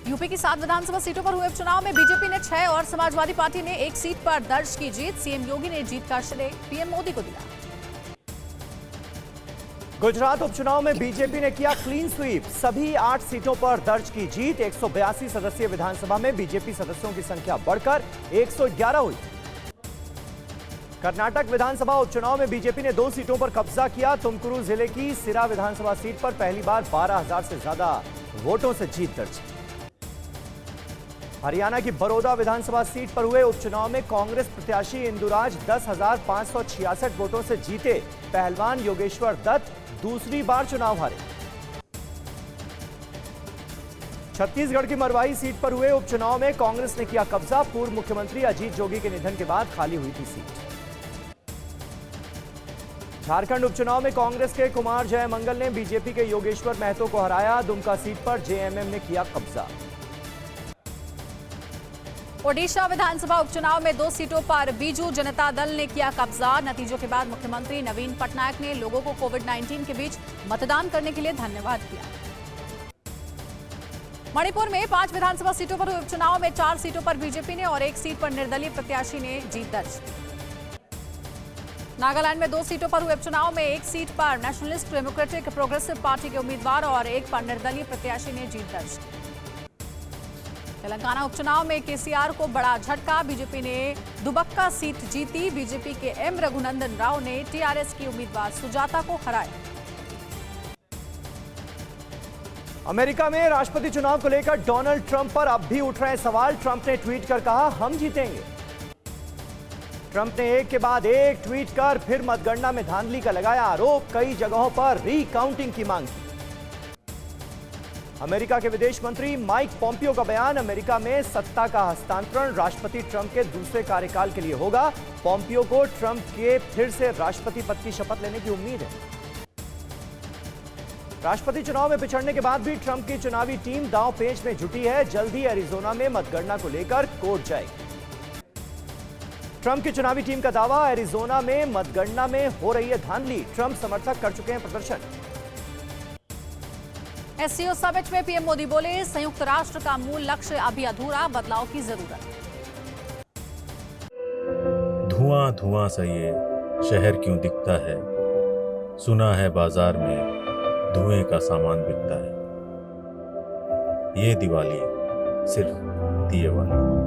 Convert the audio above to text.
UP की 7 विधानसभा सीटों पर हुए उपचुनाव में बीजेपी ने 6 और समाजवादी पार्टी ने 1 सीट पर दर्ज की जीत। सीएम योगी ने जीत का श्रेय पीएम मोदी को दिया। गुजरात उपचुनाव में बीजेपी ने किया क्लीन स्वीप, सभी 8 सीटों पर दर्ज की जीत। 182 सदस्यीय विधानसभा में बीजेपी सदस्यों की संख्या बढ़कर 111 हुई। कर्नाटक विधानसभा उपचुनाव में बीजेपी ने 2 सीटों पर कब्जा किया। तुमकुरू जिले की सिरा विधानसभा सीट पर पहली बार 12,000 से ज्यादा वोटों से जीत दर्ज की। हरियाणा की बड़ौदा विधानसभा सीट पर हुए उपचुनाव में कांग्रेस प्रत्याशी इंदुराज 10,566 वोटों से जीते। पहलवान योगेश्वर दत्त दूसरी बार चुनाव हारे। छत्तीसगढ़ की मरवाही सीट पर हुए उपचुनाव में कांग्रेस ने किया कब्जा। पूर्व मुख्यमंत्री अजीत जोगी के निधन के बाद खाली हुई थी सीट। झारखंड उपचुनाव में कांग्रेस के कुमार जयमंगल ने बीजेपी के योगेश्वर महतो को हराया। दुमका सीट पर जेएमएम ने किया कब्जा। ओडिशा विधानसभा उपचुनाव में 2 सीटों पर बीजू जनता दल ने किया कब्जा। नतीजों के बाद मुख्यमंत्री नवीन पटनायक ने लोगों को कोविड-19 के बीच मतदान करने के लिए धन्यवाद किया। मणिपुर में 5 विधानसभा सीटों पर हुए उपचुनाव में 4 सीटों पर बीजेपी ने और 1 सीट पर निर्दलीय प्रत्याशी ने जीत दर्ज की। नागालैंड में 2 सीटों पर हुए उपचुनाव में 1 सीट पर नेशनलिस्ट डेमोक्रेटिक प्रोग्रेसिव पार्टी के उम्मीदवार और 1 पर निर्दलीय प्रत्याशी ने जीत दर्ज की। तेलंगाना उपचुनाव में केसीआर को बड़ा झटका, बीजेपी ने दुबक्का सीट जीती। बीजेपी के एम रघुनंदन राव ने टीआरएस की उम्मीदवार सुजाता को हराया। अमेरिका में राष्ट्रपति चुनाव को लेकर डोनाल्ड ट्रंप पर अब भी उठ रहे सवाल। ट्रंप ने ट्वीट कर कहा, हम जीतेंगे। ट्रंप ने एक के बाद एक ट्वीट कर फिर मतगणना में धांधली का लगाया आरोप। कई जगहों पर रीकाउंटिंग की मांग की। अमेरिका के विदेश मंत्री माइक पोम्पियो का बयान, अमेरिका में सत्ता का हस्तांतरण राष्ट्रपति ट्रंप के दूसरे कार्यकाल के लिए होगा। पोम्पियो को ट्रंप के फिर से राष्ट्रपति पद की शपथ लेने की उम्मीद है। राष्ट्रपति चुनाव में पिछड़ने के बाद भी ट्रंप की चुनावी टीम दांव पेच में जुटी है। जल्द ही एरिजोना में मतगणना को लेकर कोर्ट जाएगी। ट्रंप की चुनावी टीम का दावा, एरिजोना में मतगणना में हो रही है धांधली। ट्रंप समर्थक कर चुके हैं प्रदर्शन। एससीओ समिट में पीएम मोदी बोले, संयुक्त राष्ट्र का मूल लक्ष्य अभी अधूरा, बदलाव की जरूरत। धुआं धुआं सा ये शहर क्यों दिखता है, सुना है बाजार में धुएं का सामान बिकता है। ये दिवाली सिर्फ दिए वाली।